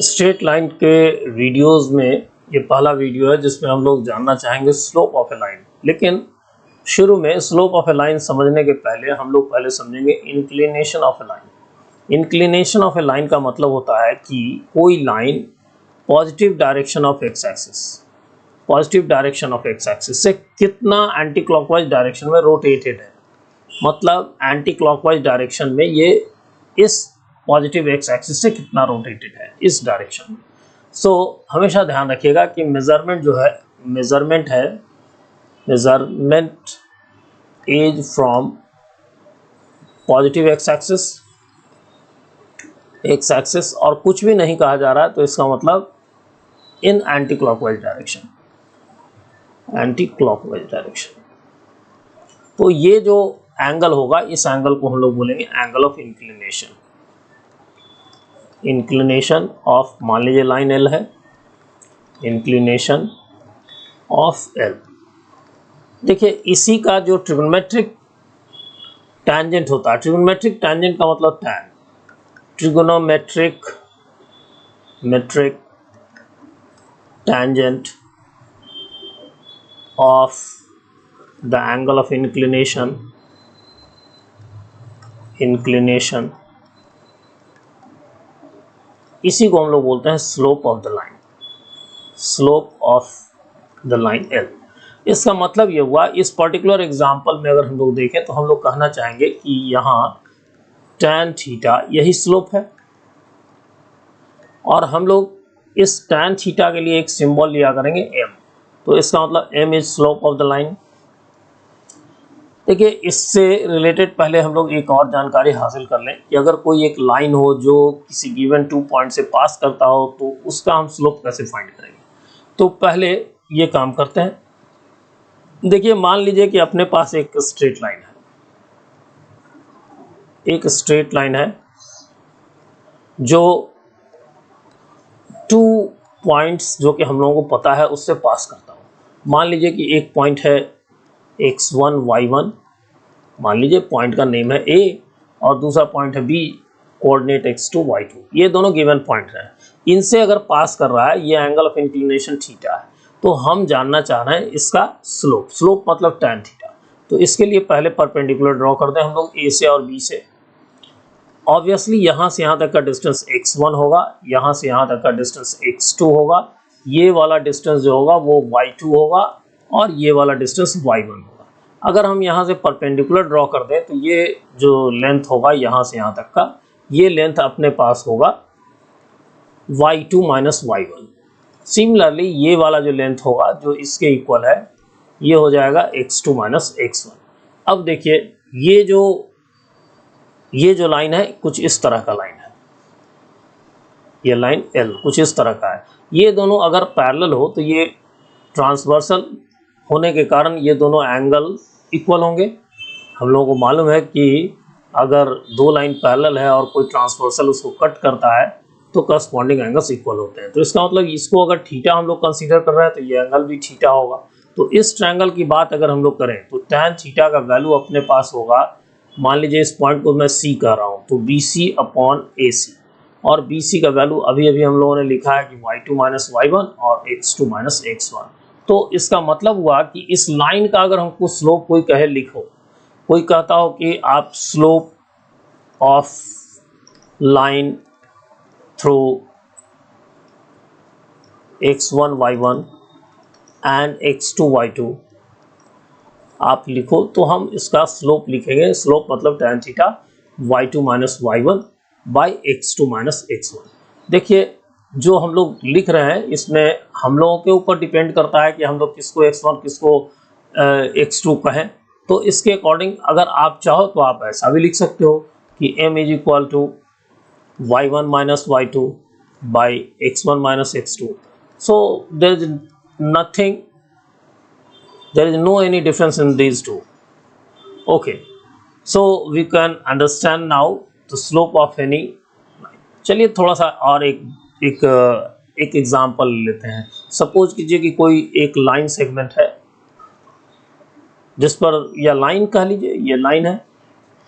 Straight line के videos में ये पहला वीडियो है जिसमें हम लोग जानना चाहेंगे स्लोप ऑफ ए लाइन। लेकिन शुरू में स्लोप ऑफ ए लाइन समझने के पहले हम लोग पहले समझेंगे inclination of A line. Inclination of A line का मतलब होता है कि कोई line positive direction of x axis, positive direction of x axis से कितना एंटी क्लॉकवाइज डायरेक्शन में रोटेटेड है। मतलब एंटी क्लॉकवाइज डायरेक्शन में ये इस पॉजिटिव एक्स एक्सिस से कितना रोटेटेड है इस डायरेक्शन में। सो हमेशा ध्यान रखिएगा कि मेजरमेंट जो है measurement is from positive x axis और कुछ भी नहीं कहा जा रहा है तो इसका मतलब in anticlockwise direction, anticlockwise direction. तो ये जो एंगल होगा इस एंगल को हम लोग बोलेंगे angle of inclination. Inclination of, मान लीजिए लाइन एल है, इंक्लिनेशन ऑफ एल। देखिए इसी का जो ट्रिगोनोमेट्रिक टैंजेंट होता है, ट्रिगोनोमेट्रिक टैंजेंट का मतलब tan, trigonometric tangent of the angle of inclination इसी को हम लोग बोलते हैं slope of the line, slope of the line L. इसका मतलब ये हुआ इस पर्टिकुलर एग्जांपल में अगर हम लोग देखें तो हम लोग कहना चाहेंगे कि यहाँ tan थीटा यही स्लोप है और हम लोग इस tan थीटा के लिए एक सिंबल लिया करेंगे m। तो इसका मतलब m is slope of the line. देखिए इससे रिलेटेड पहले हम लोग एक और जानकारी हासिल कर लें कि अगर कोई एक लाइन हो जो किसी गिवन 2 पॉइंट से पास करता हो तो उसका हम स्लोप कैसे फाइंड करेंगे। तो पहले ये काम करते हैं। देखिए मान लीजिए कि अपने पास एक स्ट्रेट लाइन है, एक स्ट्रेट लाइन है जो 2 पॉइंट्स जो कि हम लोगों को पता है उससे पास करता हूँ। मान लीजिए कि एक पॉइंट है x1 y1, मान लीजिए पॉइंट का नेम है A और दूसरा पॉइंट है B, कोऑर्डिनेट x2 y2। ये दोनों गिवन पॉइंट हैं, इनसे अगर पास कर रहा है ये एंगल ऑफ इंक्लिनेशन थीटा है। तो हम जानना चाह रहे हैं इसका स्लोप, स्लोप मतलब tan थीटा। तो इसके लिए पहले परपेंडिकुलर ड्रॉ कर दें हम लोग A से और B से। ऑब्वियसली यहाँ से यहाँ तक का डिस्टेंस x1 होगा, यहाँ से यहाँ तक का डिस्टेंस x2 होगा, ये वाला डिस्टेंस जो होगा वो y2 होगा और ये वाला डिस्टेंस y1 होगा। अगर हम यहाँ से परपेंडिकुलर ड्रॉ कर दें तो ये जो लेंथ होगा यहाँ से यहाँ तक का, ये लेंथ अपने पास होगा y2 माइनस y1। सिमिलरली ये वाला जो लेंथ होगा जो इसके इक्वल है ये हो जाएगा x2 माइनस x1। अब देखिए ये जो लाइन है कुछ इस तरह का लाइन है, ये लाइन L कुछ इस तरह का है। ये दोनों अगर पैरेलल हो तो ये ट्रांसवर्सल होने के कारण ये दोनों एंगल इक्वल होंगे। हम लोगों को मालूम है कि अगर दो लाइन पैरेलल है और कोई ट्रांसवर्सल उसको कट करता है तो करस्पॉन्डिंग एंगल्स इक्वल होते हैं। तो इसका मतलब इसको अगर थीटा हम लोग कंसीडर कर रहे हैं तो ये एंगल भी थीटा होगा। तो इस ट्रायंगल की बात अगर हम लोग करें तो tan थीटा का वैल्यू अपने पास होगा, मान लीजिए इस पॉइंट को मैं C कह रहा हूँ तो BC अपॉन AC, और BC का वैल्यू अभी अभी हम लोगों ने लिखा है कि y2 माइनस y1 और x2 माइनस x1। तो इसका मतलब हुआ कि इस लाइन का अगर हमको स्लोप कोई कहे लिखो, कोई कहता हो कि आप slope of line through x1 y1 and x2 y2 आप लिखो, तो हम इसका स्लोप लिखेंगे। स्लोप मतलब tan theta y2 minus y1 by x2 minus x1। देखिए जो हम लोग लिख रहे हैं इसमें हम लोगों के ऊपर डिपेंड करता है कि हम लोग किसको x1 किसको x2 कहें। तो इसके अकॉर्डिंग अगर आप चाहो तो आप ऐसा भी लिख सकते हो कि m is equal to y1 minus y2 by x1 minus x2। So there is nothing, there is no any difference in these two. Okay, so we can understand now the slope of any line. चलिए थोड़ा सा और एक example लेते हैं। Suppose कीजिए कि कोई एक लाइन सेगमेंट है जिस पर, या लाइन कह लीजिए, ये लाइन है,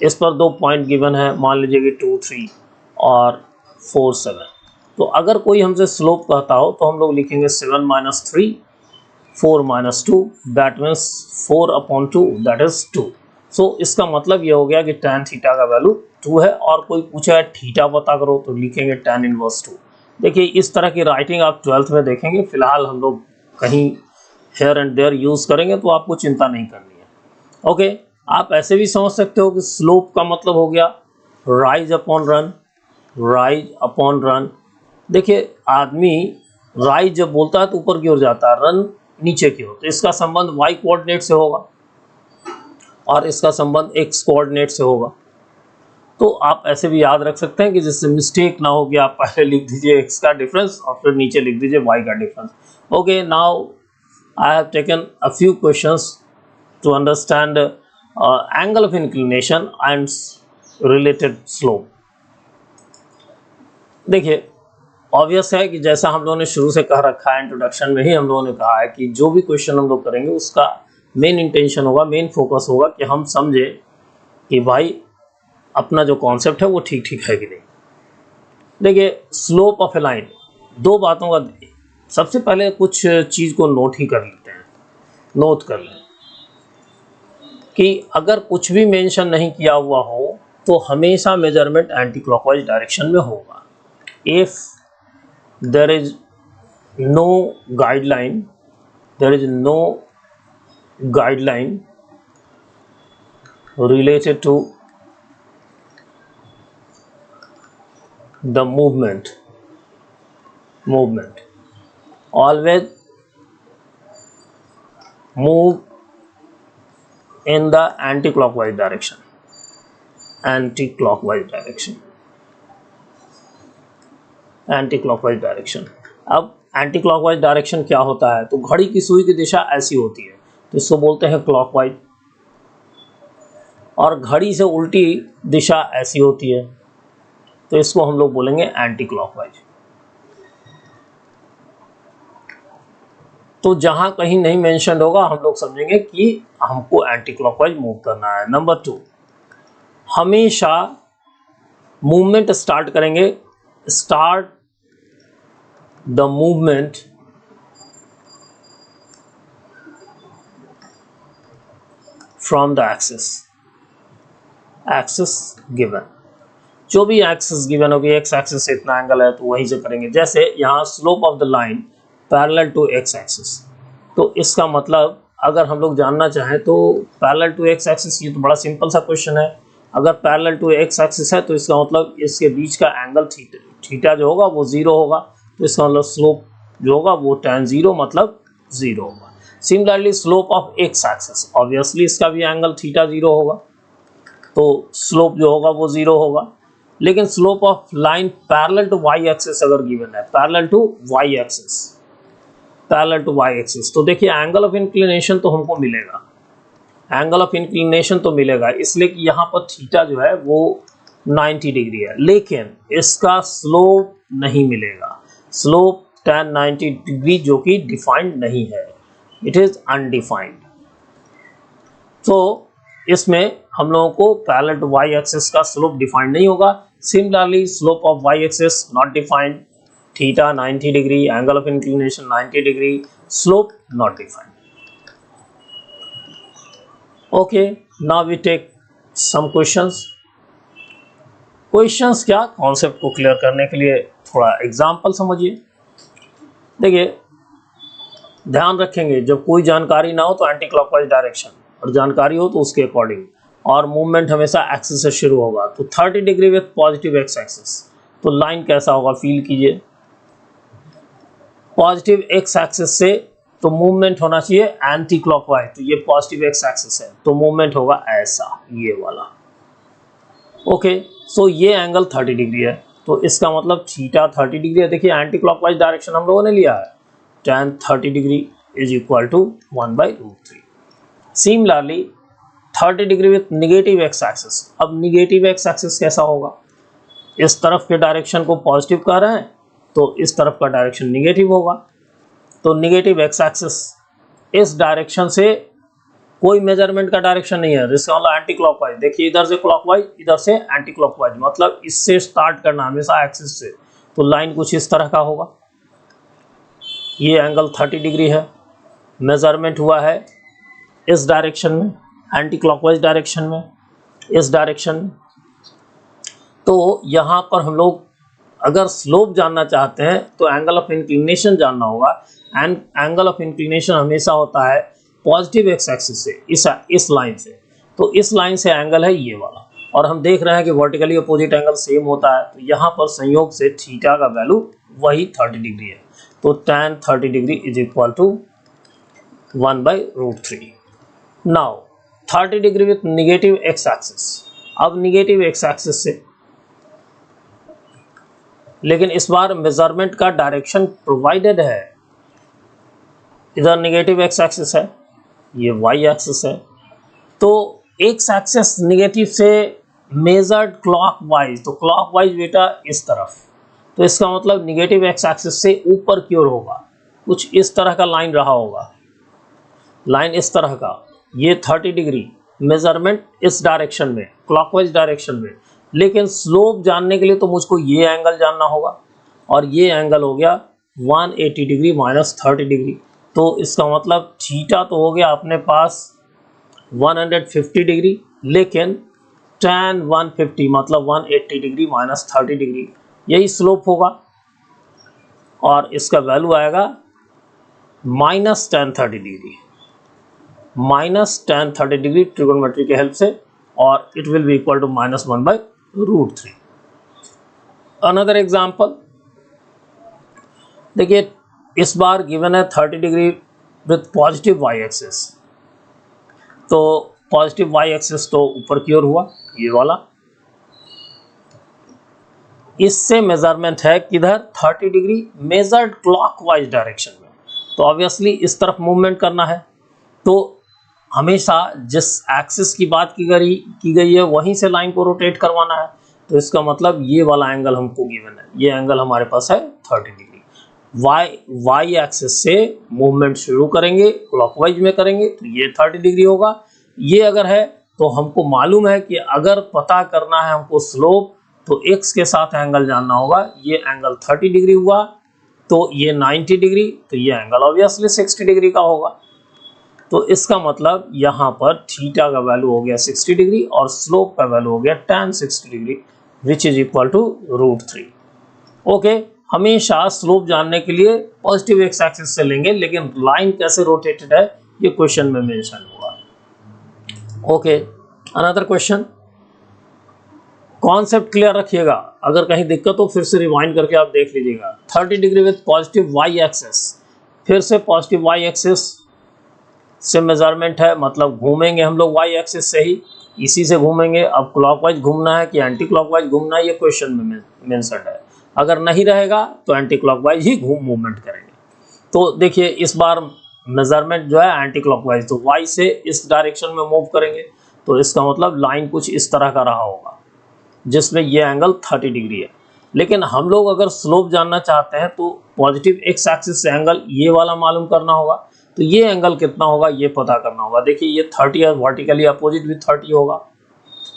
इस पर 2 पॉइंट गिवन है, मान लीजिए कि 2, 3 और 4, 7। तो अगर कोई हमसे स्लोप कहता हो तो हम लोग लिखेंगे 7 - 3 4 - 2 दैट मीन्स 4/2 दैट इज 2। सो इसका मतलब ये हो गया कि tan थीटा का वैल्यू 2 है। और कोई पूछा है थीटा पता करो तो लिखेंगे tan इनवर्स 2। देखिए इस तरह की राइटिंग आप 12th में देखेंगे, फिलहाल हम लोग कहीं हेयर एंड देयर यूज करेंगे तो आपको चिंता नहीं करनी है। ओके, आप ऐसे भी समझ सकते हो कि स्लोप का मतलब हो गया rise upon run, rise upon run. देखिए आदमी राइज जब बोलता है तो ऊपर की ओर जाता है, रन नीचे की ओर, तो इसका संबंध y कोऑर्डिनेट से होगा और इसका संबंध x कोऑर्डिनेट से होगा। तो आप ऐसे भी याद रख सकते हैं कि जिससे मिस्टेक ना हो कि आप पहले लिख दीजिए x का डिफरेंस और फिर नीचे लिख दीजिए y का difference. Okay, now I have taken a few questions to understand angle of inclination and related slope. देखिए ऑब्वियस है कि जैसा हम लोगों ने शुरू से कह रखा है, इंट्रोडक्शन में ही हम लोगों ने कहा है कि जो भी क्वेश्चन हम लोग करेंगे उसका मेन इंटेंशन होगा, मेन फोकस होगा कि हम समझे कि भाई अपना जो कॉन्सेप्ट है वो ठीक ठीक है कि नहीं। देखिए स्लोप ऑफ ए लाइन, दो बातों का, सबसे पहले कुछ चीज़ को नोट ही कर लेते हैं, नोट कर लें कि अगर कुछ भी मेंशन नहीं किया हुआ हो तो हमेशा मेजरमेंट एंटी क्लॉकवाइज डायरेक्शन में होगा। If there is no guideline, there is no guideline related to the movement always move in the anti-clockwise direction, anti-clockwise direction। अब एंटी क्लॉकवाइज डायरेक्शन क्या होता है, तो घड़ी की सुई की दिशा ऐसी होती है तो इसको बोलते हैं क्लॉकवाइज, और घड़ी से उल्टी दिशा ऐसी होती है तो इसको हम लोग बोलेंगे एंटी क्लॉकवाइज। तो जहां कहीं नहीं मेंशन होगा हम लोग समझेंगे कि हमको एंटी क्लॉकवाइज मूव करना है। नंबर 2, हमेशा मूवमेंट स्टार्ट करेंगे, start the movement from the axis given। जो भी एक्सिस गिवन होगी, एक्स एक्सिस से इतना एंगल है तो वहीं से करेंगे। जैसे यहाँ slope of the line parallel to X axis, तो इसका मतलब अगर हम लोग जानना चाहें तो पैरेलल टू एक्स एक्सिस, ये तो बड़ा सिंपल सा क्वेश्चन है। अगर पैरेलल टू एक्स एक्सिस है तो इसका मतलब इसके बीच का एंगल थीटा जो होगा वो 0 होगा, तो इसका मतलब स्लोप जो होगा वो tan 0 मतलब 0 होगा। Similarly slope of x axis, obviously इसका भी एंगल थीटा 0 होगा तो स्लोप जो होगा वो 0 होगा। लेकिन slope of line parallel to Y axis अगर गिवन है, पैरेलल टू वाई एक्सिस, तो देखिए एंगल ऑफ इंक्लिनेशन तो हमको मिलेगा, एंगल ऑफ इंक्लिनेशन तो मिलेगा, इसलिए कि यहाँ पर थीटा जो है वो 90 डिग्री है, लेकिन इसका स्लोप नहीं मिलेगा। स्लोप tan 90 डिग्री जो कि डिफाइंड नहीं है, इट इज अनडिफाइंड। तो इसमें हम लोगों को पैरेलल टू वाई एक्सिस का स्लोप डिफाइंड नहीं होगा। Similarly slope of Y axis not defined, theta 90 degree, angle of inclination 90 degree, slope not defined. Okay, now we take some questions. Questions क्या, concept को क्लियर करने के लिए थोड़ा example समझिए। देखिए ध्यान रखेंगे जब कोई जानकारी ना हो तो एंटी क्लॉकवाइज डायरेक्शन, और जानकारी हो तो उसके अकॉर्डिंग, और मूवमेंट हमेशा एक्सिस से शुरू होगा। तो 30 degree with positive x axis, तो लाइन कैसा होगा फील कीजिए। पॉजिटिव एक्स एक्सिस से तो मूवमेंट होना चाहिए एंटी क्लॉकवाइज, तो ये पॉजिटिव एक्स एक्सिस है तो मूवमेंट होगा ऐसा, ये वाला। ओके, सो ये एंगल 30 डिग्री है तो इसका मतलब थीटा 30 डिग्री है। देखिए एंटी क्लॉकवाइज डायरेक्शन हम लोगों ने लिया है, tan 30 degree is equal to 1/√3। Similarly 30 degree with negative X axis, अब निगेटिव एक्स एक्सिस कैसा होगा, इस तरफ के डायरेक्शन को पॉजिटिव कह रहे हैं तो इस तरफ का डायरेक्शन निगेटिव होगा। तो निगेटिव एक्स एक्सिस इस डायरेक्शन से कोई मेजरमेंट का डायरेक्शन नहीं है, इसका मतलब एंटी क्लॉकवाइज। देखिए इधर से क्लॉकवाइज, इधर से एंटी क्लॉकवाइज, मतलब इससे स्टार्ट करना हमेशा एक्सिस से, तो लाइन कुछ इस तरह का होगा। ये एंगल 30 डिग्री है, मेजरमेंट हुआ है इस डायरेक्शन में, एंटी क्लॉकवाइज डायरेक्शन में, इस डायरेक्शन में। तो यहाँ पर हम लोग अगर स्लोप जानना चाहते हैं तो एंगल ऑफ इंक्लिनेशन जानना होगा। एंड एंगल ऑफ इंक्लिनेशन हमेशा होता है पॉजिटिव एक्स एक्सिस से, इस लाइन से। तो इस लाइन से एंगल है ये वाला, और हम देख रहे हैं कि वर्टिकली अपोजिट एंगल सेम होता है। तो यहाँ पर संयोग से थीटा का वैल्यू वही 30 डिग्री है। तो tan 30 degree is equal to 1/√3। Now 30 degree with negative X axis. अब निगेटिव एक्स एक्सिस से, लेकिन इस बार मेजरमेंट का डायरेक्शन प्रोवाइडेड है, इधर निगेटिव एक्स एक्सिस है, ये वाई एक्सिस है। तो एक्स एक्सिस निगेटिव से मेजर्ड क्लॉकवाइज, तो क्लॉकवाइज बेटा इस तरफ, तो इसका मतलब निगेटिव एक्स एक्सिस से ऊपर की ओर होगा, कुछ इस तरह का लाइन रहा होगा, लाइन इस तरह का। ये 30 डिग्री मेजरमेंट इस डायरेक्शन में, क्लॉकवाइज डायरेक्शन में। लेकिन स्लोप जानने के लिए तो मुझको ये एंगल जानना होगा, और ये एंगल हो गया 180 डिग्री माइनस 30 डिग्री। तो इसका मतलब थीटा तो हो गया अपने पास 150 डिग्री, लेकिन tan 150 मतलब 180 डिग्री माइनस 30 डिग्री, यही स्लोप होगा। और इसका वैल्यू आएगा minus tan 30 degree, minus tan 30 degree trigonometry के हेल्प से, और it will be equal to -1/√3। Another example देखिए, इस बार गिवन है 30 degree with positive Y axis. तो पॉजिटिव वाई एक्सिस तो ऊपर की ओर हुआ, ये वाला। इससे मेजरमेंट है किधर, 30 डिग्री मेजर्ड क्लॉकवाइज डायरेक्शन में। तो ऑब्वियसली इस तरफ मूवमेंट करना है, तो हमेशा जिस एक्सिस की बात की गई है वहीं से लाइन को रोटेट करवाना है। तो इसका मतलब ये वाला एंगल हमको गिवन है, ये एंगल हमारे पास है 30 डिग्री। वाई एक्सिस से मूवमेंट शुरू करेंगे, क्लॉकवाइज में करेंगे, तो ये 30 डिग्री होगा। ये अगर है तो हमको मालूम है कि अगर पता करना है हमको स्लोप, तो x के साथ एंगल जानना होगा। ये एंगल 30 डिग्री हुआ, तो ये 90 डिग्री, तो ये एंगल ऑब्वियसली 60 डिग्री का होगा। तो इसका मतलब यहाँ पर थीटा का वैल्यू हो गया 60 डिग्री और स्लोप का वैल्यू हो गया tan 60 degree which is equal to √3। Okay, हमेशा स्लोप जानने के लिए पॉजिटिव एक्स एक्सिस से लेंगे, लेकिन लाइन कैसे रोटेटेड है ये क्वेश्चन में मेंशन हुआ। Okay, another question. Concept clear रखिएगा, अगर कहीं दिक्कत हो फिर से रिवाइंड करके आप देख लीजिएगा। 30 degree with positive Y axis, फिर से पॉजिटिव वाई एक्सिस से मेजरमेंट है, मतलब घूमेंगे हम लोग वाई एक्सिस से ही, इसी से घूमेंगे। अब क्लॉकवाइज घूमना है कि एंटी क्लॉकवाइज घूमना है ये क्वेश्चन में मेंशन है। अगर नहीं रहेगा तो एंटी क्लॉकवाइज ही मूवमेंट करेंगे। तो देखिए, इस बार मेजरमेंट जो है एंटी क्लॉकवाइज, तो वाई से इस डायरेक्शन में मूव करेंगे, तो इसका मतलब लाइन कुछ इस तरह का रहा होगा जिसमें ये एंगल 30 डिग्री है। लेकिन हम लोग अगर स्लोप जानना चाहते हैं तो पॉजिटिव एक्स एक्सिस से एंगल ये वाला मालूम करना होगा, तो ये एंगल कितना होगा ये पता करना होगा। देखिए, ये 30 है, वर्टिकली अपोजिट भी 30 होगा,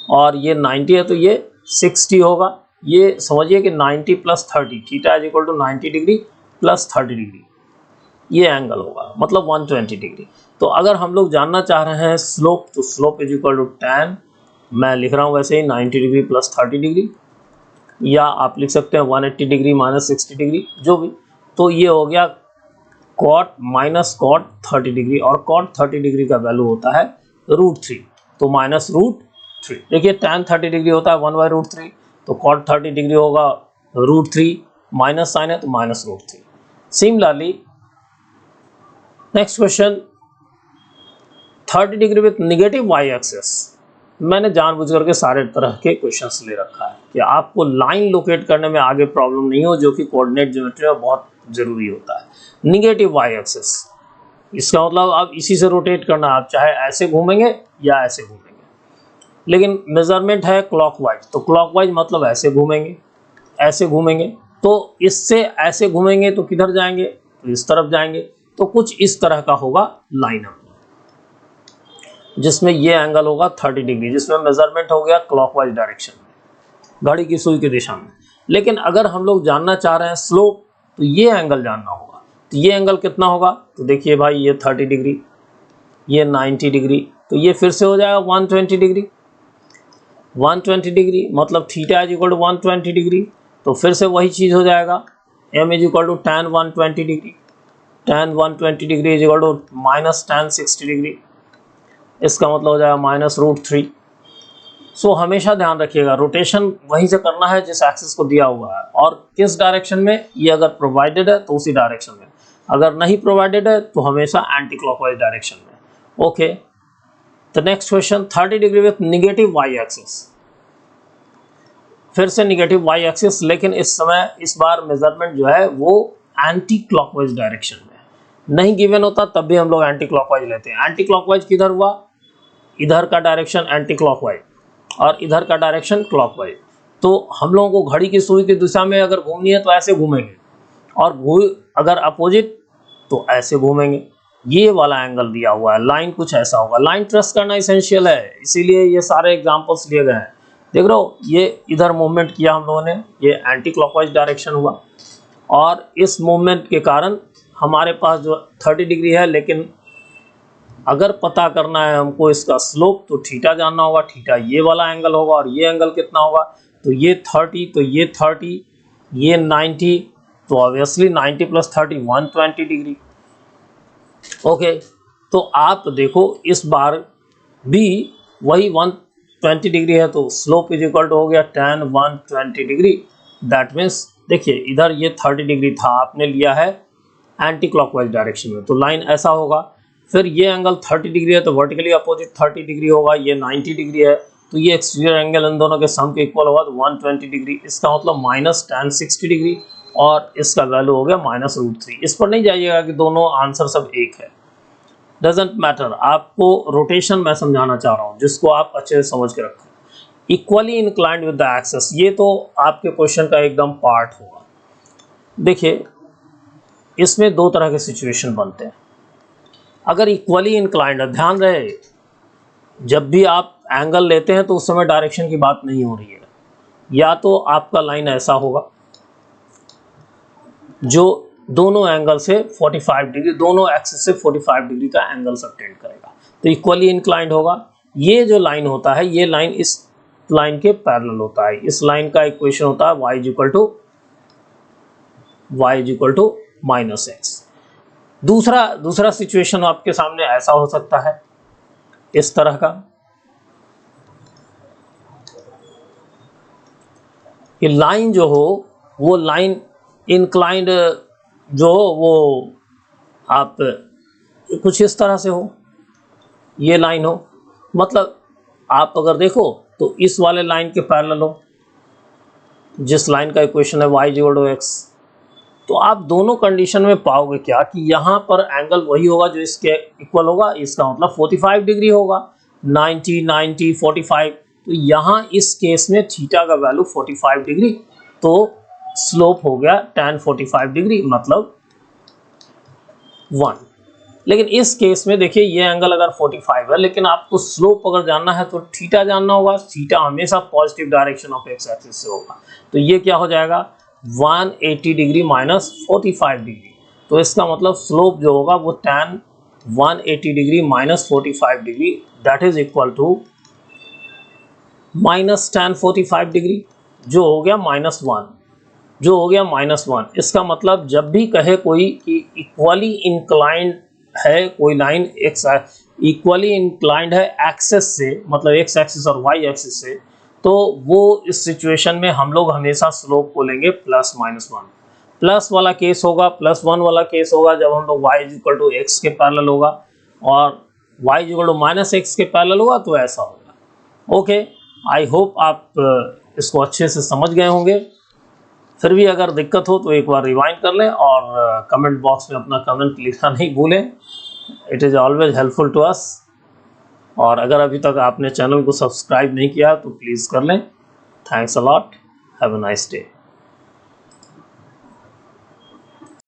और ये 90 है तो ये 60 होगा। ये समझिए कि 90 + 30, theta is equal to 90 degree plus 30 degree, ये एंगल होगा, मतलब 120 डिग्री। तो अगर हम लोग जानना चाह रहे हैं स्लोप, तो slope is equal to tan, मैं लिख रहा हूँ वैसे ही 90 डिग्री प्लस 30 डिग्री, या आप लिख सकते हैं 180 डिग्री माइनस 60 डिग्री, जो भी। तो ये हो गया cot माइनस cot 30 डिग्री, और cot 30 डिग्री का वैल्यू होता है √3, तो -√3। देखिए, tan 30 डिग्री होता है 1/√3, तो cot 30 डिग्री होगा √3, माइनस साइन है तो -√3। Similarly next question, 30 degree with negative Y axis. मैंने जानबूझ करके सारे तरह के क्वेश्चंस ले रखा है कि आपको लाइन लोकेट करने में आगे प्रॉब्लम नहीं हो, जो कि कोऑर्डिनेट ज्योमेट्री में बहुत जरूरी होता है। नेगेटिव वाई एक्सिस, इसका मतलब आप इसी से रोटेट करना, आप चाहे ऐसे घूमेंगे या ऐसे घूमेंगे, लेकिन मेजरमेंट है क्लॉकवाइज, तो क्लॉकवाइज मतलब ऐसे घूमेंगे, ऐसे घूमेंगे। तो इससे ऐसे घूमेंगे तो किधर जाएंगे, तो इस तरफ जाएंगे। तो कुछ इस तरह का होगा लाइनअप, जिसमें ये एंगल होगा 30 डिग्री, जिसमें मेजरमेंट हो गया क्लॉकवाइज डायरेक्शन में, घड़ी की सुई की दिशा में। लेकिन अगर हम लोग जानना चाह रहे हैं स्लोप, तो ये एंगल जानना होगा। तो ये एंगल कितना होगा, तो देखिए भाई ये 30 डिग्री, ये 90 डिग्री, तो ये फिर से हो जाएगा 120 डिग्री। 120 डिग्री मतलब theta is equal to 120 degree, तो फिर से वही चीज़ हो जाएगा, m is equal to tan 120 degree. tan 120 degree is equal to minus tan 60 degree, इसका मतलब हो जाएगा -√3। सो हमेशा ध्यान रखिएगा रोटेशन वहीं से करना है जिस एक्सिस को दिया हुआ है, और किस डायरेक्शन में, ये अगर प्रोवाइडेड है तो उसी डायरेक्शन में, अगर नहीं प्रोवाइडेड है तो हमेशा एंटी क्लॉकवाइज डायरेक्शन में। Okay, the next question, 30 degree with negative Y axis. फिर से निगेटिव वाई एक्सिस, लेकिन इस समय इस बार मेजरमेंट जो है वो एंटी क्लॉकवाइज डायरेक्शन में। नहीं गिवन होता तब भी हम लोग एंटी क्लॉकवाइज लेते हैं। एंटी क्लॉकवाइज किधर हुआ, इधर का डायरेक्शन एंटी क्लॉकवाइज और इधर का डायरेक्शन क्लॉकवाइज। तो हम लोगों को घड़ी की सुई की दिशा में अगर घूमनी है तो ऐसे घूमेंगे, और अगर अपोजिट तो ऐसे घूमेंगे। ये वाला एंगल दिया हुआ है, लाइन कुछ ऐसा होगा। लाइन ट्रेस करना इसेंशियल है, इसीलिए ये सारे एग्जांपल्स लिए गए हैं। देख रहे हो, ये इधर मूवमेंट किया हम लोगों ने, ये एंटी क्लॉकवाइज डायरेक्शन हुआ, और इस मूवमेंट के कारण हमारे पास जो 30 डिग्री है, लेकिन अगर पता करना है हमको इसका स्लोप तो थीटा जानना होगा। थीटा ये वाला एंगल होगा, और ये एंगल कितना होगा, तो ये 30, तो ये 30, ये 90, तो ऑब्वियसली 90 + 30 120 डिग्री। ओके, तो आप देखो इस बार भी वही 120 डिग्री है, तो स्लोप इज इक्वल टू हो गया tan 120 डिग्री। दैट मीन्स देखिए इधर ये 30 डिग्री था, आपने लिया है एंटी क्लॉकवाइज डायरेक्शन में, तो लाइन ऐसा होगा। फिर ये एंगल 30 डिग्री है तो वर्टिकली अपोजिट 30 डिग्री होगा। ये 90 डिग्री है तो ये एक्सटीरियर एंगल इन दोनों के सम के इक्वल होगा, तो 120 डिग्री। इसका मतलब माइनस tan 60 डिग्री, और इसका वैल्यू हो गया -√3। इस पर नहीं जाइएगा कि दोनों आंसर सब एक है, डजेंट मैटर। आपको रोटेशन मैं समझाना चाह रहा हूँ जिसको आप अच्छे से समझ के रखें। Equally inclined with the axis, ये तो आपके क्वेश्चन का एकदम पार्ट होगा। देखिए इसमें दो तरह के सिचुएशन बनते हैं। अगर इक्वली इंक्लाइंड है, ध्यान रहे जब भी आप एंगल लेते हैं तो उस समय डायरेक्शन की बात नहीं हो रही है। या तो आपका लाइन ऐसा होगा जो दोनों एंगल से 45 डिग्री, दोनों एक्सिस से 45 डिग्री का एंगल सबटेंड करेगा, तो इक्वली इंक्लाइंड होगा। ये जो लाइन होता है, ये लाइन इस लाइन के पैरेलल होता है। इस लाइन का इक्वेशन होता है y is equal to -x। दूसरा सिचुएशन आपके सामने ऐसा हो सकता है, इस तरह का, कि लाइन जो हो वो लाइन इंक्लाइंड जो हो वो आप कुछ इस तरह से हो, ये लाइन हो, मतलब आप अगर देखो तो इस वाले लाइन के पैरेलल हो, जिस लाइन का इक्वेशन है y इक्वल टू x। तो आप दोनों कंडीशन में पाओगे क्या कि यहाँ पर एंगल वही होगा जो इसके इक्वल होगा, इसका मतलब 45 डिग्री होगा। 90 90 45, तो यहाँ इस केस में थीटा का वैल्यू 45 डिग्री, तो स्लोप हो गया tan 45 डिग्री मतलब 1। लेकिन इस केस में देखिए ये एंगल अगर 45 है, लेकिन आपको स्लोप अगर जानना है तो थीटा जानना होगा। थीटा हमेशा positive direction of x axis से होगा, तो ये क्या हो जाएगा 180 डिग्री माइनस 45 डिग्री। तो इसका मतलब स्लोप जो होगा वो tan 180 degree minus 45 degree, that is equal to minus tan 45 degree, जो हो गया -1। इसका मतलब जब भी कहे कोई कि इक्वली इंक्लाइंड है कोई लाइन, एक्स इक्वली इंक्लाइंड है एक्सेस से, मतलब एक्स एक्सिस और वाई एक्सिस से, तो वो इस सिचुएशन में हम लोग हमेशा स्लोप को लेंगे +-1। प्लस वाला केस होगा, +1 वाला केस होगा जब हम लोग y इक्वल टू एक्स के पैरेलल होगा, और y इक्वल टू -x के पैरेलल होगा, तो ऐसा होगा। ओके, आई होप आप इसको अच्छे से समझ गए होंगे। फिर भी अगर दिक्कत हो तो एक बार रिवाइंड कर लें, और कमेंट बॉक्स में अपना कमेंट लिखना नहीं भूलें, it is always helpful to us. और अगर अभी तक आपने चैनल को सब्सक्राइब नहीं किया तो प्लीज़ कर लें। Thanks a lot, have a nice day.